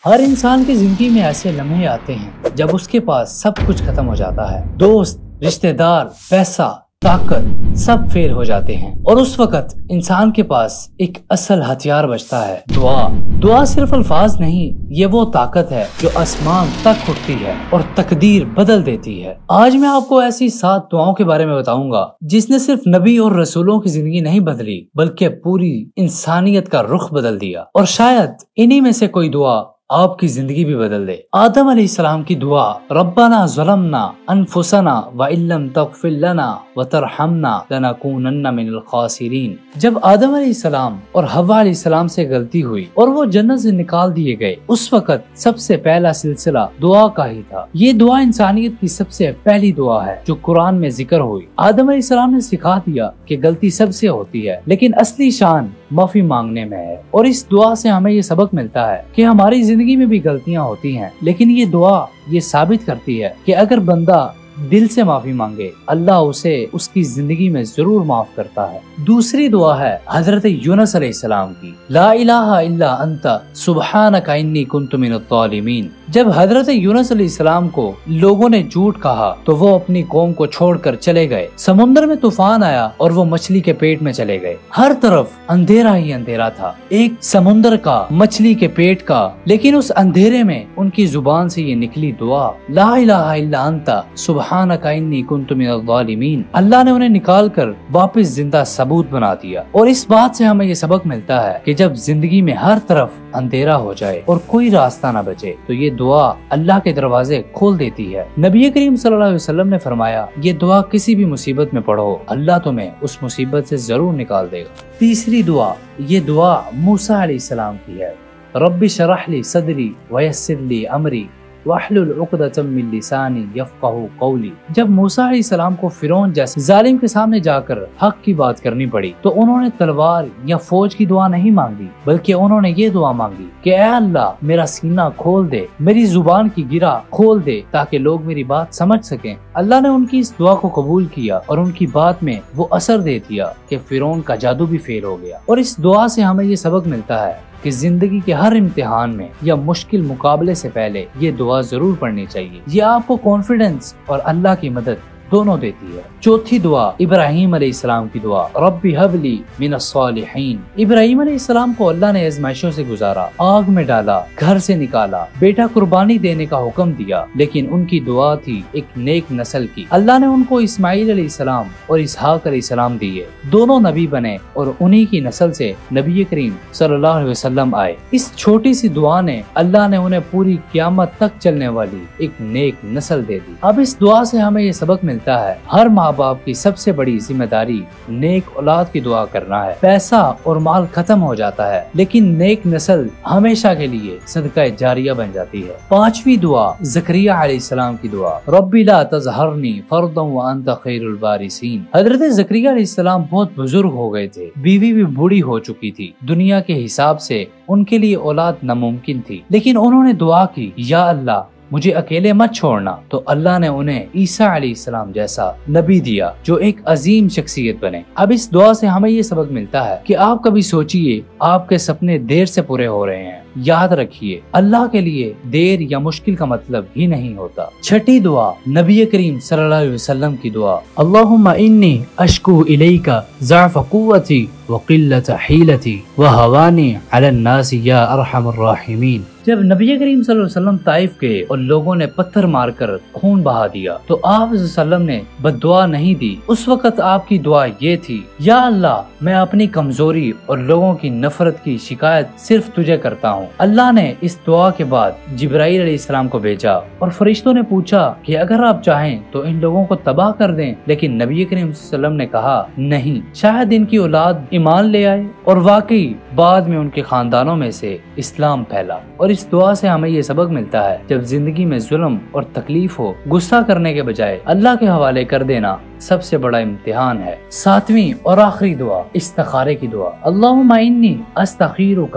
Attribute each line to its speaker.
Speaker 1: ہر انسان کی زندگی میں ایسے لمحے آتے ہیں جب اس کے پاس سب کچھ ختم ہو جاتا ہے، دوست، رشتہ دار، پیسہ، طاقت سب فیل ہو جاتے ہیں، اور اس وقت انسان کے پاس ایک اصل ہتھیار بچتا ہے، دعا۔ دعا صرف الفاظ نہیں، یہ وہ طاقت ہے جو آسمان تک اٹھتی ہے اور تقدیر بدل دیتی ہے۔ آج میں آپ کو ایسی 7 دعاؤں کے بارے میں بتاؤں گا جس نے صرف نبی اور رسولوں کی زندگی نہیں بدلی بلکہ پوری انسانیت کا رخ بدل دیا، اور شاید انہی میں سے کوئی دعا آپ کی زندگی بھی بدل دے۔ آدم علیہ السلام کی دعا، ربنا ظلمنا انفسنا وان لم تغفر لنا وترحمنا لنکونن من الخاسرین۔ جب آدم علیہ السلام اور حوا علیہ السلام سے غلطی ہوئی اور وہ جنت سے نکال دیے گئے، اس وقت سب سے پہلا سلسلہ دعا کا ہی تھا۔ یہ دعا انسانیت کی سب سے پہلی دعا ہے جو قرآن میں ذکر ہوئی۔ آدم علیہ السلام نے سکھا دیا کہ غلطی سب سے ہوتی ہے، لیکن اصلی شان معافی مانگنے میں ہے، اور اس دعا سے ہمیں یہ سبق ملتا ہے کہ ہماری زندگی میں بھی غلطیاں ہوتی ہیں، لیکن یہ دعا یہ ثابت کرتی ہے کہ اگر بندہ دل سے معافی مانگے، اللہ اسے اس کی زندگی میں ضرور معاف کرتا ہے۔ دوسری دعا ہے حضرت یونس علیہ السلام کی، لا الہ الا انت سبحانک انی کنت من الظالمین۔ جب حضرت یونس علیہ السلام کو لوگوں نے جھوٹ کہا تو وہ اپنی قوم کو چھوڑ کر چلے گئے۔ سمندر میں طوفان آیا اور وہ مچھلی کے پیٹ میں چلے گئے۔ ہر طرف اندھیرا ہی اندھیرا تھا، ایک سمندر کا، مچھلی کے پیٹ کا، لیکن اس اندھیرے میں ان کی زبان سے یہ نکلی دعا، لا الہ الا انت سبحانک انی کنت من الظالمین۔ اللہ نے انہیں نکال کر واپس زندہ ثبوت بنا دیا۔ اور اس بات سے ہمیں یہ سبق ملتا ہے کہ جب زندگی میں ہر طرف اندھیرا ہو جائے اور کوئی راستہ نہ بچے تو یہ دعا اللہ کے دروازے کھول دیتی ہے۔ نبی کریم صلی اللہ علیہ وسلم نے فرمایا، یہ دعا کسی بھی مصیبت میں پڑھو، اللہ تمہیں اس مصیبت سے ضرور نکال دے گا۔ تیسری دعا، یہ دعا موسیٰ علیہ السلام کی ہے، رب اشرح لی صدری ویسر لی امری واحلل عقدۃ من لسانی یفقہوا قولی۔ جب موسیٰ علیہ السلام کو فرعون جیسے ظالم کے سامنے جا کر حق کی بات کرنی پڑی تو انہوں نے تلوار یا فوج کی دعا نہیں مانگی، بلکہ انہوں نے یہ دعا مانگی کہ اے اللہ میرا سینہ کھول دے، میری زبان کی گرہ کھول دے تاکہ لوگ میری بات سمجھ سکیں۔ اللہ نے ان کی اس دعا کو قبول کیا اور ان کی بات میں وہ اثر دے دیا کہ فرعون کا جادو بھی فیل ہو گیا۔ اور اس دعا سے ہمیں یہ سبق ملتا ہے کہ زندگی کے ہر امتحان میں یا مشکل مقابلے سے پہلے یہ دعا ضرور پڑھنی چاہیے، یہ آپ کو کانفیڈنس اور اللہ کی مدد دونوں دیتی ہے۔ چوتھی دعا، ابراہیم علیہ السلام کی دعا، رب ہب لی من الصالحین۔ ابراہیم علیہ السلام کو اللہ نے آزمائشوں سے گزارا، آگ میں ڈالا، گھر سے نکالا، بیٹا قربانی دینے کا حکم دیا، لیکن ان کی دعا تھی ایک نیک نسل کی۔ اللہ نے ان کو اسماعیل علیہ السلام اور اسحاق علیہ السلام دیے، دونوں نبی بنے اور انہی کی نسل سے نبی کریم صلی اللہ علیہ وسلم آئے۔ اس چھوٹی سی دعا نے اللہ نے انہیں پوری قیامت تک چلنے والی ایک نیک نسل دے دی۔ اب اس دعا سے ہمیں یہ سبق ملتا ہے، ہر ماں باپ کی سب سے بڑی ذمہ داری نیک اولاد کی دعا کرنا ہے۔ پیسہ اور مال ختم ہو جاتا ہے لیکن نیک نسل ہمیشہ کے لیے صدقہ جاریہ بن جاتی ہے۔ پانچویں دعا، زکریا علیہ السلام کی دعا، رب لا تذرنی فردا وانت خیر الوارثین۔ حضرت زکریا علیہ السلام بہت بزرگ ہو گئے تھے، بیوی بھی بوڑھی ہو چکی تھی، دنیا کے حساب سے ان کے لیے اولاد ناممکن تھی، لیکن انہوں نے دعا کی، یا اللہ مجھے اکیلے مت چھوڑنا، تو اللہ نے انہیں عیسیٰ علیہ السلام جیسا نبی دیا جو ایک عظیم شخصیت بنے۔ اب اس دعا سے ہمیں یہ سبق ملتا ہے کہ آپ کبھی سوچئے آپ کے سپنے دیر سے پورے ہو رہے ہیں، یاد رکھیے اللہ کے لیے دیر یا مشکل کا مطلب ہی نہیں ہوتا۔ چھٹی دعا، نبی کریم صلی اللہ علیہ وسلم کی دعا، اللہم انی اشکو الیک ضعف قوتی وقلت حیلتی وہوانی علی الناس یا ارحم الراحمین۔ جب نبی کریم صلی اللہ علیہ وسلم طائف گئے اور لوگوں نے پتھر مار کر خون بہا دیا تو آپ صلی اللہ علیہ وسلم نے بد دعا نہیں دی، اس وقت آپ کی دعا یہ تھی، یا اللہ میں اپنی کمزوری اور لوگوں کی نفرت کی شکایت صرف تجھے کرتا ہوں۔ اللہ نے اس دعا کے بعد جبرائیل علیہ السلام کو بھیجا اور فرشتوں نے پوچھا کہ اگر آپ چاہیں تو ان لوگوں کو تباہ کر دیں، لیکن نبی کریم صلی اللہ علیہ وسلم نے کہا نہیں، شاید ان کی اولاد ایمان لے آئے، اور واقعی بعد میں ان کے خاندانوں میں سے اسلام پھیلا۔ اور اس دعا سے ہمیں یہ سبق ملتا ہے، جب زندگی میں ظلم اور تکلیف ہو، غصہ کرنے کے بجائے اللہ کے حوالے کر دینا سب سے بڑا امتحان ہے۔ ساتویں اور آخری دعا، استخارے کی دعا، اللہم انی استخیرک